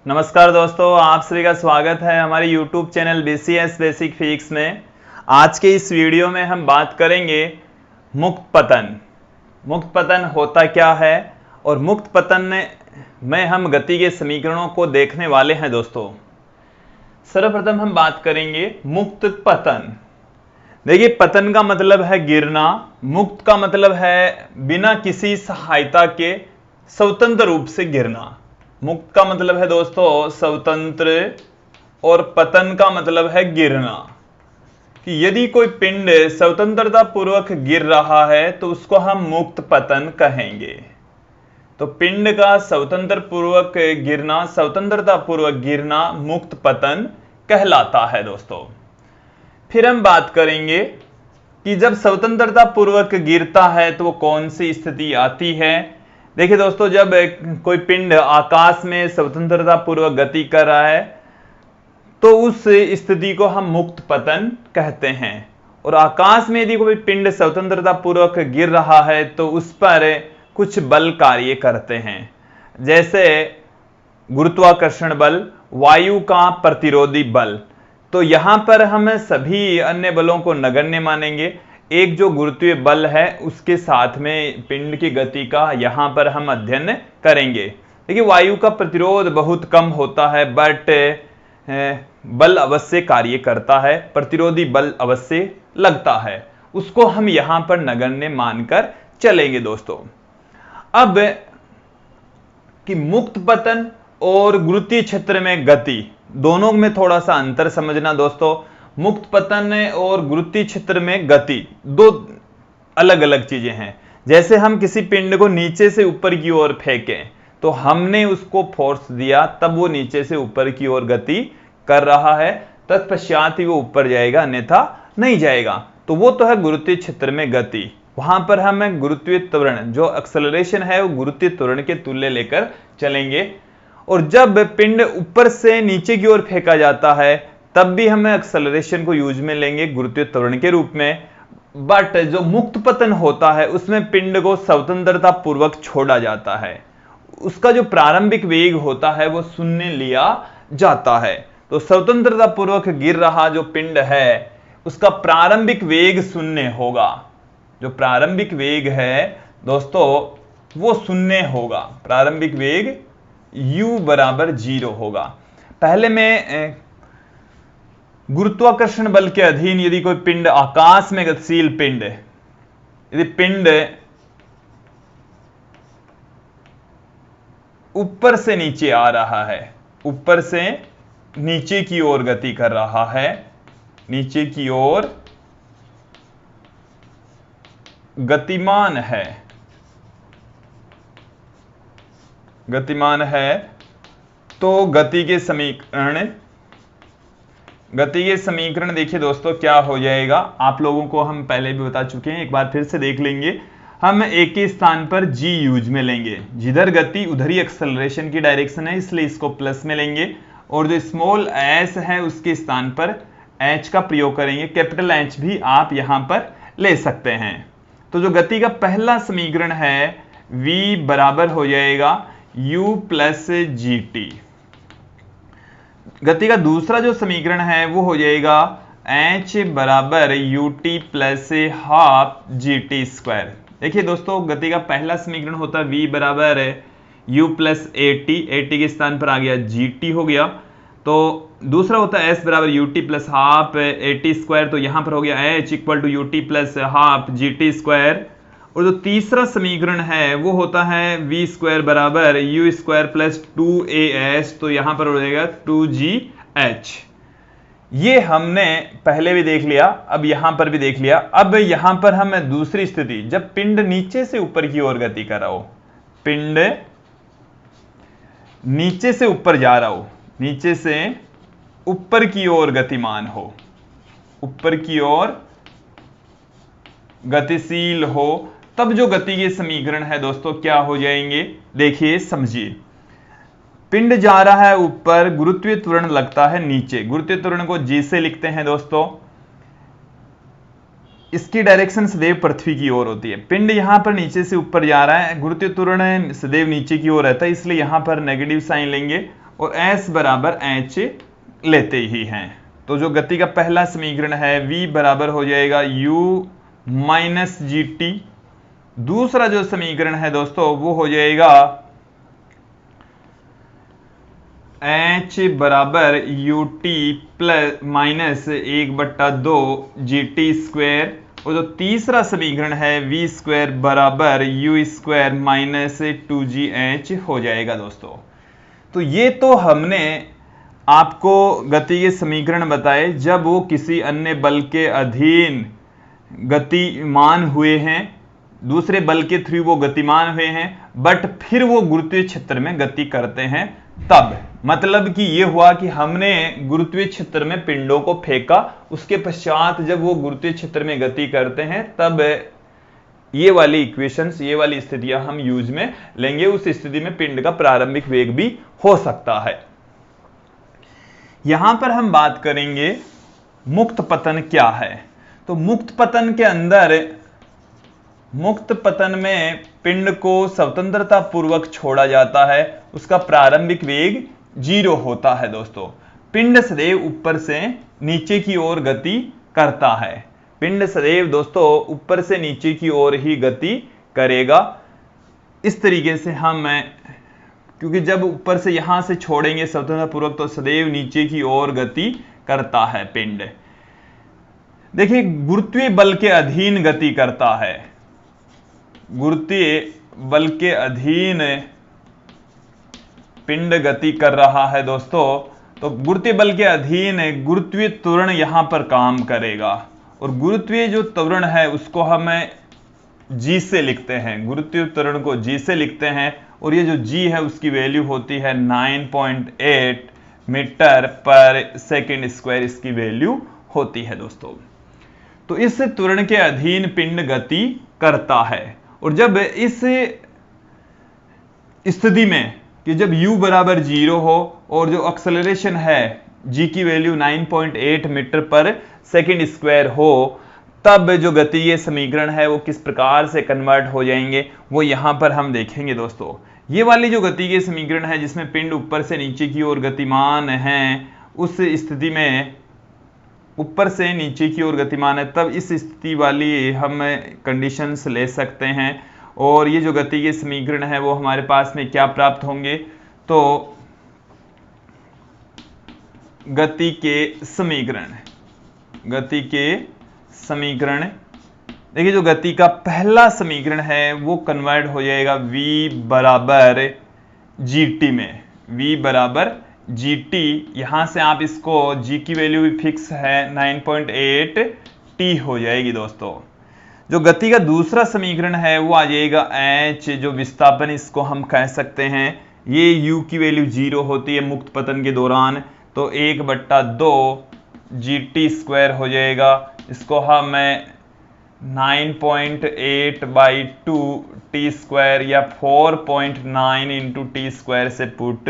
नमस्कार दोस्तों, आप सभी का स्वागत है हमारे YouTube channel BCS basic physics में। आज के इस वीडियो में हम बात करेंगे मुक्त पतन। मुक्त पतन होता क्या है और मुक्त पतन में हम गति के समीकरणों को देखने वाले हैं दोस्तों। सर्वप्रथम हम बात करेंगे मुक्त पतन। देखिए, पतन का मतलब है गिरना, मुक्त का मतलब है बिना किसी सहायता के स्वतंत्र रूप से गिरना। मुक्त का मतलब है दोस्तों स्वतंत्र और पतन का मतलब है गिरना। कि यदि कोई पिंड स्वतंत्रता पूर्वक गिर रहा है तो उसको हम मुक्त पतन कहेंगे। तो पिंड का स्वतंत्रता पूर्वक गिरना मुक्त पतन कहलाता है दोस्तों। फिर हम बात करेंगे कि जब स्वतंत्रता पूर्वक गिरता है तो वो कौन सी स्थिति आती है। देखिए दोस्तों, जब कोई पिंड आकाश में स्वतंत्रता पूर्वक गति कर रहा है तो उस स्थिति को हम मुक्त पतन कहते हैं। और आकाश में यदि कोई पिंड स्वतंत्रता पूर्वक गिर रहा है तो उस पर कुछ बल कार्य करते हैं, जैसे गुरुत्वाकर्षण बल, वायु का प्रतिरोधी बल। तो यहां पर हम सभी अन्य बलों को नगण्य मानेंगे। एक जो गुरुत्वीय बल है उसके साथ में पिंड की गति का यहां पर हम अध्ययन करेंगे। देखिए, वायु का प्रतिरोध बहुत कम होता है, बट बल अवश्य कार्य करता है, प्रतिरोधी बल अवश्य लगता है, उसको हम यहां पर नगण्य मानकर चलेंगे दोस्तों। अब कि मुक्त पतन और गुरुत्वीय क्षेत्र में गति दोनों में थोड़ा सा अंतर समझना दोस्तों। मुक्त पतन और गुरुत्वीय क्षेत्र में गति दो अलग अलग चीजें हैं। जैसे हम किसी पिंड को नीचे से ऊपर की ओर फेंकें तो हमने उसको फोर्स दिया, तब वो नीचे से ऊपर की ओर गति कर रहा है, तत्पश्चात ही वो ऊपर जाएगा, अन्यथा नहीं जाएगा। तो वो तो है गुरुत्वीय क्षेत्र में गति। वहां पर हम गुरुत्वीय त्वरण, जो एक्सेलरेशन है, वो गुरुत्वीय त्वरण के तुल्य लेकर चलेंगे। और जब पिंड ऊपर से नीचे की ओर फेंका जाता है तब भी हम एक्सेलरेशन को यूज में लेंगे गुरुत्वीय त्वरण के रूप में। बट जो मुक्त पतन होता है उसमें पिंड को स्वतंत्रता पूर्वक छोड़ा जाता है, उसका जो प्रारंभिक वेग होता है वो शून्य लिया जाता है। तो स्वतंत्रता पूर्वक गिर रहा जो पिंड है उसका प्रारंभिक वेग शून्य होगा। जो प्रारंभिक वेग है दोस्तों वो शून्य होगा, प्रारंभिक वेग u बराबर 0 होगा। पहले में गुरुत्वाकर्षण बल के अधीन यदि कोई पिंड, आकाश में गतिशील पिंड, यदि पिंड ऊपर से नीचे आ रहा है, ऊपर से नीचे की ओर गति कर रहा है, नीचे की ओर गतिमान है, तो गति के समीकरण देखिए दोस्तों क्या हो जाएगा। आप लोगों को हम पहले भी बता चुके हैं, एक बार फिर से देख लेंगे। हम एक के स्थान पर g यूज में लेंगे, जिधर गति उधर ही एक्सेलरेशन की डायरेक्शन है, इसलिए इसको प्लस में लेंगे। और जो स्मॉल s है उसके स्थान पर h का प्रयोग करेंगे। कैपिटल H भी आप यहां पर ले सकते हैं। तो जो गति का पहला समीकरण है v बराबर हो जाएगा u प्लस gt। गति का दूसरा जो समीकरण है वो हो जाएगा h बराबर ut plus half gt square. देखिए दोस्तों, गति का पहला समीकरण होता है v बराबर u प्लस at के स्थान पर आ गया gt हो गया। तो दूसरा होता है s बराबर ut plus half at square, तो यहां पर हो गया h equal to ut plus half gt square. और जो तीसरा समीकरण है वो होता है v स्क्वायर बराबर u स्क्वायर प्लस 2as, तो यहां पर हो जाएगा 2gh। ये हमने पहले भी देख लिया, अब यहां पर भी देख लिया। अब यहां पर हम दूसरी स्थिति, जब पिंड नीचे से ऊपर की ओर गति कर रहा हो, पिंड नीचे से ऊपर जा रहा हो, नीचे से ऊपर की ओर गतिमान हो, ऊपर की ओर गतिशील हो, तब जो गति के समीकरण है दोस्तों क्या हो जाएंगे, देखिए समझिए। पिंड जा रहा है ऊपर, गुरुत्वीय त्वरण लगता है नीचे, गुरुत्वीय त्वरण को g से लिखते हैं दोस्तों। इसकी डायरेक्शन सदैव पृथ्वी की ओर होती है। पिंड यहां पर नीचे से ऊपर जा रहा है, गुरुत्वीय त्वरण सदैव नीचे की ओर रहता है, इसलिए यहां पर नेगेटिव साइन लेंगे। और s बराबर h लेते ही हैं। तो जो गति का पहला समीकरण है v बराबर हो जाएगा u माइनस जी टी। दूसरा जो समीकरण है दोस्तों वो हो जाएगा h बराबर U T plus minus 1/2 G T square. और जो तीसरा समीकरण है v स्क्वायर बराबर यू स्क्वायर माइनस 2gh हो जाएगा दोस्तों। तो ये तो हमने आपको गति के समीकरण बताए जब वो किसी अन्य बल के अधीन गतिमान हुए हैं, दूसरे बल के थ्रू वो गतिमान हुए हैं, बट फिर वो गुरुत्वीय क्षेत्र में गति करते हैं तब। मतलब कि ये हुआ कि हमने गुरुत्वीय क्षेत्र में पिंडों को फेंका, उसके पश्चात जब वो गुरुत्वीय क्षेत्र में गति करते हैं तब ये वाली इक्वेशंस, ये वाली स्थितियां हम यूज में लेंगे। उस स्थिति में पिंड का प्रारंभिक वेग भी हो सकता है। यहां पर हम बात करेंगे मुक्त पतन क्या है। तो मुक्त पतन के अंदर, मुक्त पतन में पिंड को स्वतंत्रता पूर्वक छोड़ा जाता है, उसका प्रारंभिक वेग 0 होता है दोस्तों। पिंड सदैव ऊपर से नीचे की ओर गति करता है। पिंड सदैव दोस्तों ऊपर से नीचे की ओर ही गति करेगा। इस तरीके से हम, क्योंकि जब ऊपर से यहां से छोड़ेंगे स्वतंत्रता पूर्वक तो सदैव नीचे की ओर गति करता है पिंड। देखिए गुरुत्वीय बल के अधीन गति करता है, गुरुत्वीय बल के अधीन पिंड गति कर रहा है दोस्तों। तो गुरुत्वीय बल के अधीन गुरुत्वीय त्वरण यहां पर काम करेगा, और गुरुत्वीय जो त्वरण है उसको हम g से लिखते हैं, गुरुत्वीय त्वरण को g से लिखते हैं। और ये जो g है उसकी वैल्यू होती है 9.8 मीटर पर सेकेंड स्क्वायर, इसकी वैल्यू होती है दोस्तों। तो इस त्वरण के अधीन पिंड गति करता है। और जब इस स्थिति में कि जब u बराबर 0 हो और जो एक्सेलरेशन है g की वैल्यू 9.8 मीटर पर सेकेंड स्क्वायर हो, तब जो गतीय समीकरण है वो किस प्रकार से कन्वर्ट हो जाएंगे वो यहां पर हम देखेंगे दोस्तों। ये वाली जो गतीय समीकरण है जिसमें पिंड ऊपर से नीचे की ओर गतिमान है, उस स्थिति में ऊपर से नीचे की ओर गतिमान है, तब इस स्थिति वाली हम कंडीशंस ले सकते हैं। और ये जो गति के समीकरण है वो हमारे पास में क्या प्राप्त होंगे, तो गति के समीकरण, गति के समीकरण देखिए जो गति का पहला समीकरण है वो कन्वर्ट हो जाएगा v बराबर gt में, v बराबर gt। यहां से आप इसको g की वैल्यू भी फिक्स है 9.8 t हो जाएगी दोस्तों। जो गति का दूसरा समीकरण है वो आ जाएगा h, जो विस्थापन इसको हम कह सकते हैं। ये u की वैल्यू 0 होती है मुक्त पतन के दौरान, तो 1/2 gt स्क्वायर हो जाएगा। इसको हम 9.8/2 टी स्क्वायर या 4.9 इंटू टी स्क्वायर से पुट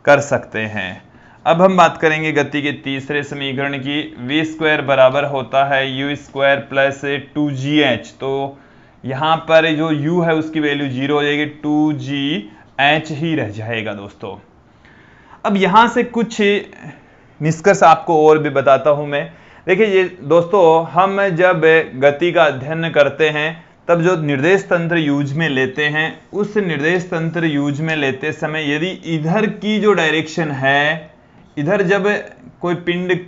कर सकते हैं। अब हम बात करेंगे गति के तीसरे समीकरण की। v स्क्वायर बराबर होता है u स्क्वायर प्लस 2gh। तो यहां पर जो u है उसकी वैल्यू 0 हो जाएगी, 2gh ही रह जाएगा दोस्तों। अब यहां से कुछ निष्कर्ष आपको और भी बताता हूं मैं। देखिए ये दोस्तों, हम जब गति का अध्ययन करते हैं तब जो निर्देश तंत्र यूज में लेते हैं, उस निर्देश तंत्र यूज में लेते समय यदि इधर की जो डायरेक्शन है, इधर जब कोई पिंड,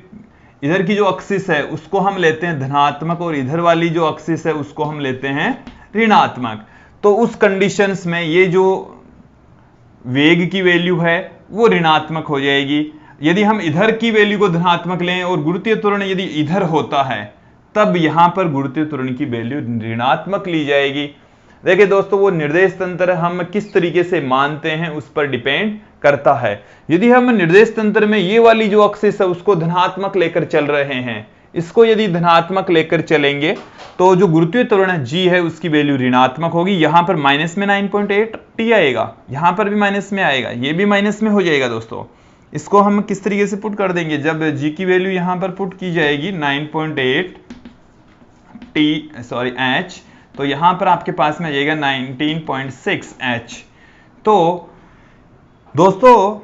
इधर की जो एक्सिस है उसको हम लेते हैं धनात्मक और इधर वाली जो एक्सिस है उसको हम लेते हैं ऋणात्मक, तो उस कंडीशंस में ये जो वेग की वैल्यू है वो ऋणात्मक हो जाएगी। यदि हम इधर की वैल्यू को धनात्मक लें और गुरुत्वीय त्वरण यदि इधर होता है तब यहां पर गुरुत्वीय त्वरण की वैल्यू ऋणात्मक ली जाएगी। देखिए दोस्तों, वो निर्देश तंत्र हम किस तरीके से मानते हैं उस पर डिपेंड करता है। यदि हम निर्देश तंत्र में ये वाली जो एक्सिस है उसको धनात्मक लेकर चल रहे हैं, इसको यदि धनात्मक लेकर चलेंगे तो जो गुरुत्वीय त्वरण g है उसकी वैल्यू ऋणात्मक होगी। यहां पर माइनस में 9.8 t आएगा, यहां पर भी माइनस में आएगा, ये भी माइनस में हो जाएगा दोस्तों। इसको हम किस तरीके से पुट कर देंगे, जब g की वैल्यू यहां पर पुट की जाएगी 9.8 h, तो यहां पर आपके पास में आ जाएगा 19.6 h। तो दोस्तों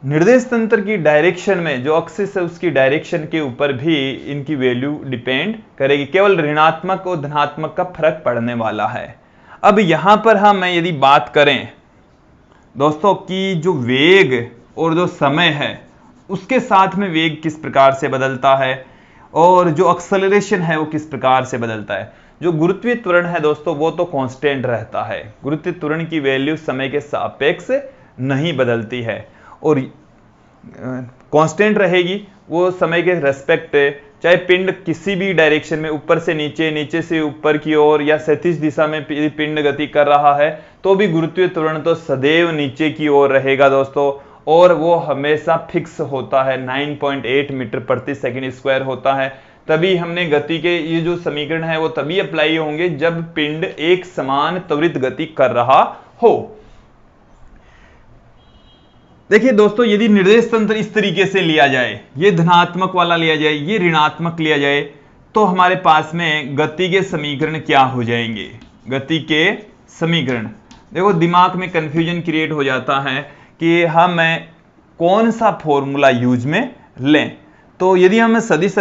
निर्देश तंत्र की डायरेक्शन में जो एक्सिस है उसकी डायरेक्शन के ऊपर भी इनकी वैल्यू डिपेंड करेगी, केवल ऋणात्मक और धनात्मक का फर्क पड़ने वाला है। अब यहां पर हम यदि बात करें दोस्तों कि जो वेग और जो समय है उसके साथ में वेग किस प्रकार से बदलता है और जो एक्सेलरेशन है वो किस प्रकार से बदलता है। जो गुरुत्वीय त्वरण है दोस्तों वो तो कांस्टेंट रहता है, गुरुत्वीय त्वरण की वैल्यू समय के सापेक्ष नहीं बदलती है और कांस्टेंट रहेगी वो समय के रेस्पेक्ट, चाहे पिंड किसी भी डायरेक्शन में ऊपर से नीचे, नीचे से ऊपर की ओर या क्षैतिज दिशा में पिंड गति कर रहा है तो भी गुरुत्वीय त्वरण तो सदैव नीचे की ओर रहेगा दोस्तों, और वो हमेशा फिक्स होता है, 9.8 मीटर प्रति सेकंड स्क्वायर होता है। तभी हमने गति के ये जो समीकरण है वो तभी अप्लाई होंगे जब पिंड एक समान त्वरित गति कर रहा हो। देखिए दोस्तों, यदि निर्देश तंत्र इस तरीके से लिया जाए, ये धनात्मक वाला लिया जाए, ये ऋणात्मक लिया जाए, तो हमारे पास में गति के समीकरण क्या हो जाएंगे। गति के समीकरण देखो दिमाग में कंफ्यूजन क्रिएट हो जाता है कि हम कौन सा फॉर्मूला यूज में लें। तो यदि हम सदिश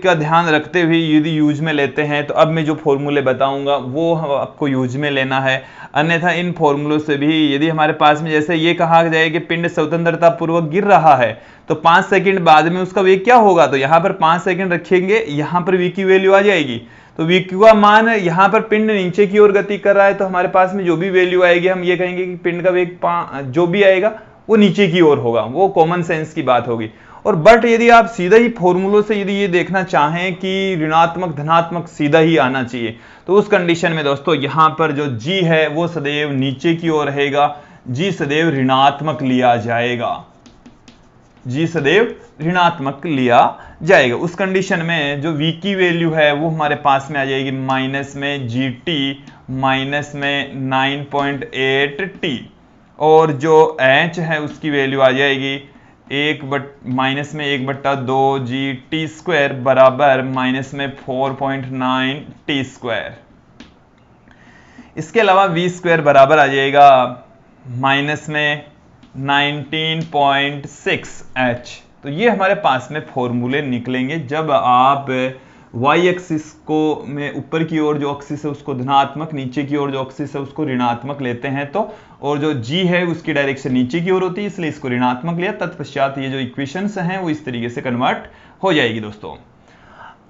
का ध्यान रखते हुए यदि यूज में लेते हैं तो अब मैं जो फॉर्मूले बताऊंगा वो आपको यूज में लेना है, अन्यथा इन फॉर्मूलों से भी यदि हमारे पास में जैसे ये कहा जाए कि पिंड स्वतंत्रता पूर्वक गिर रहा है तो 5 सेकंड बाद में उसका वेग क्या होगा, तो यहाँ पर 5 सेकंड रखेंगे, यहाँ पर v की वैल्यू आ जाएगी। तो v का मान, यहाँ पर पिंड नीचे की ओर गति कर रहा है तो हमारे पास में जो भी वैल्यू आएगी हम ये कहेंगे कि पिंड का वेग जो भी आएगा वो नीचे की ओर होगा, वो कॉमन सेंस की बात होगी। और बट यदि आप सीधा ही फॉर्मूलों से यदि ये देखना चाहें कि ऋणात्मक धनात्मक सीधा ही आना चाहिए तो उस कंडीशन में दोस्तों यहां पर जो g है वो सदैव नीचे की ओर रहेगा, g सदैव ऋणात्मक लिया जाएगा, g सदैव ऋणात्मक लिया जाएगा। उस कंडीशन में जो v की वैल्यू है वो हमारे पास में आ जाएगी माइनस में gt माइनस में 9.8t, और जो h है उसकी वैल्यू आ जाएगी माइनस में 1/2 जी टी स्क्वायर बराबर माइनस में 4.9 टी स्क्वायर। इसके अलावा v स्क्वायर बराबर आ जाएगा माइनस में 19.6 h। तो ये हमारे पास में फॉर्मूले निकलेंगे जब आप y एक्सिस को में ऊपर की ओर जो एक्सिस है उसको धनात्मक, नीचे की ओर जो एक्सिस है उसको ऋणात्मक लेते हैं तो, और जो g है उसकी डायरेक्शन नीचे की ओर होती है इसलिए इसको ऋणात्मक लिया। तत्पश्चात ये जो इक्वेशंस हैं वो इस तरीके से कन्वर्ट हो जाएगी दोस्तों।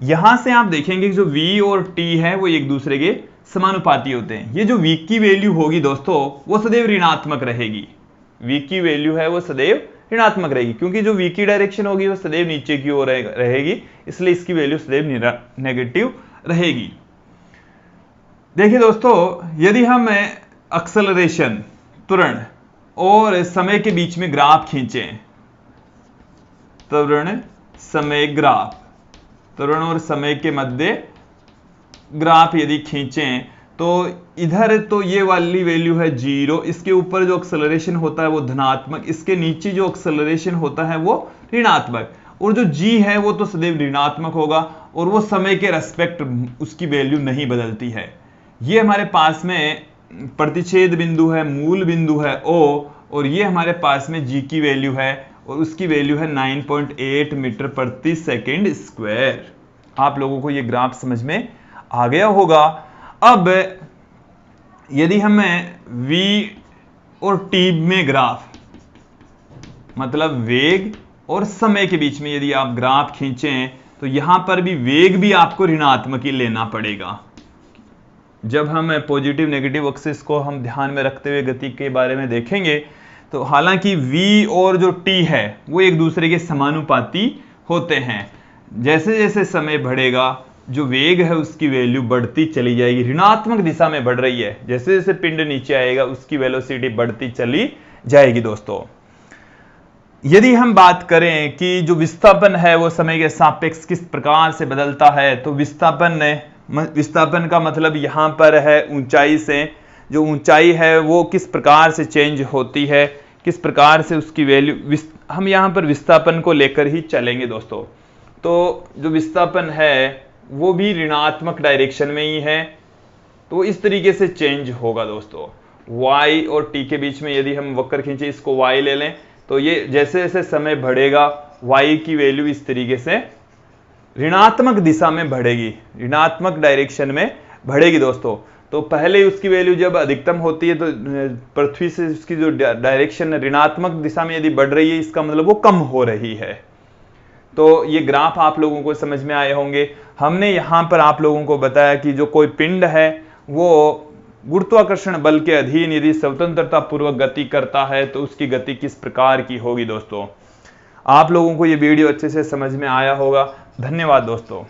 यहां से आप देखेंगे कि जो v और t है वो एक दूसरे के समानुपाती होते हैं। ये जो v की वैल्यू होगी दोस्तों वो सदैव ऋणात्मक रहेगी, v की वैल्यू है वो सदैव ऋणात्मक रहेगी क्योंकि जो v की डायरेक्शन होगी वो सदैव नीचे की ओर रहेगी, इसलिए इसकी वैल्यू सदैव नेगेटिव रहेगी। देखिए दोस्तों, यदि हम एक्सेलरेशन त्वरण और समय के बीच में ग्राफ खींचें, त्वरण समय ग्राफ, त्वरण और समय के मध्य ग्राफ यदि खींचें तो इधर तो ये वाली वैल्यू है 0, इसके ऊपर जो एक्सेलरेशन होता है वो धनात्मक, इसके नीचे जो एक्सेलरेशन होता है वो ऋणात्मक, और जो g है वो तो सदैव ऋणात्मक होगा और वो समय के रेस्पेक्ट उसकी वैल्यू नहीं बदलती है। ये हमारे पास में प्रतिच्छेद बिंदु है, मूल बिंदु है O, और ये हमारे पास में g की वैल्यू है और उसकी वैल्यू है 9.8 मीटर प्रति सेकंड स्क्वायर। आप लोगों को ये ग्राफ समझ में आ गया होगा। अब यदि हमें v और t में ग्राफ, मतलब वेग और समय के बीच में यदि आप ग्राफ खींचें तो यहां पर भी वेग भी आपको ऋणात्मक ही लेना पड़ेगा। जब हम पॉजिटिव नेगेटिव एक्सिस को हम ध्यान में रखते हुए गति के बारे में देखेंगे तो हालांकि v और जो t है वो एक दूसरे के समानुपाती होते हैं। जैसे जैसे समय बढ़ेगा जो वेग है उसकी वैल्यू बढ़ती चली जाएगी, ऋणात्मक दिशा में बढ़ रही है, जैसे जैसे पिंड नीचे आएगा उसकी वेलोसिटी बढ़ती चली जाएगी। दोस्तों, यदि हम बात करें कि जो विस्थापन है वो समय के सापेक्ष किस प्रकार से बदलता है, तो विस्थापन का मतलब यहां पर है ऊंचाई से, जो ऊंचाई है वो किस प्रकार से चेंज होती है, किस प्रकार से उसकी वैल्यू, हम यहां पर विस्थापन को लेकर ही चलेंगे दोस्तों। तो जो विस्थापन है वो भी ऋणात्मक डायरेक्शन में ही है, तो इस तरीके से चेंज होगा दोस्तों। y और t के बीच में यदि हम वक्र खींचे, इसको y ले लें, तो ये जैसे जैसे समय बढ़ेगा y की वैल्यू इस तरीके से ऋणात्मक दिशा में बढ़ेगी, ऋणात्मक डायरेक्शन में बढ़ेगी दोस्तों। तो पहले उसकी वैल्यू जब अधिकतम होती है तो पृथ्वी से उसकी जो डायरेक्शन ऋणात्मक दिशा में यदि बढ़ रही है, इसका मतलब वो कम हो रही है। तो ये ग्राफ आप लोगों को समझ में आए होंगे। हमने यहां पर आप लोगों को बताया कि जो कोई पिंड है वो गुरुत्वाकर्षण बल के अधीन यदि स्वतंत्रता पूर्वक गति करता है तो उसकी गति किस प्रकार की होगी। दोस्तों आप लोगों को ये वीडियो अच्छे से समझ में आया होगा। धन्यवाद दोस्तों।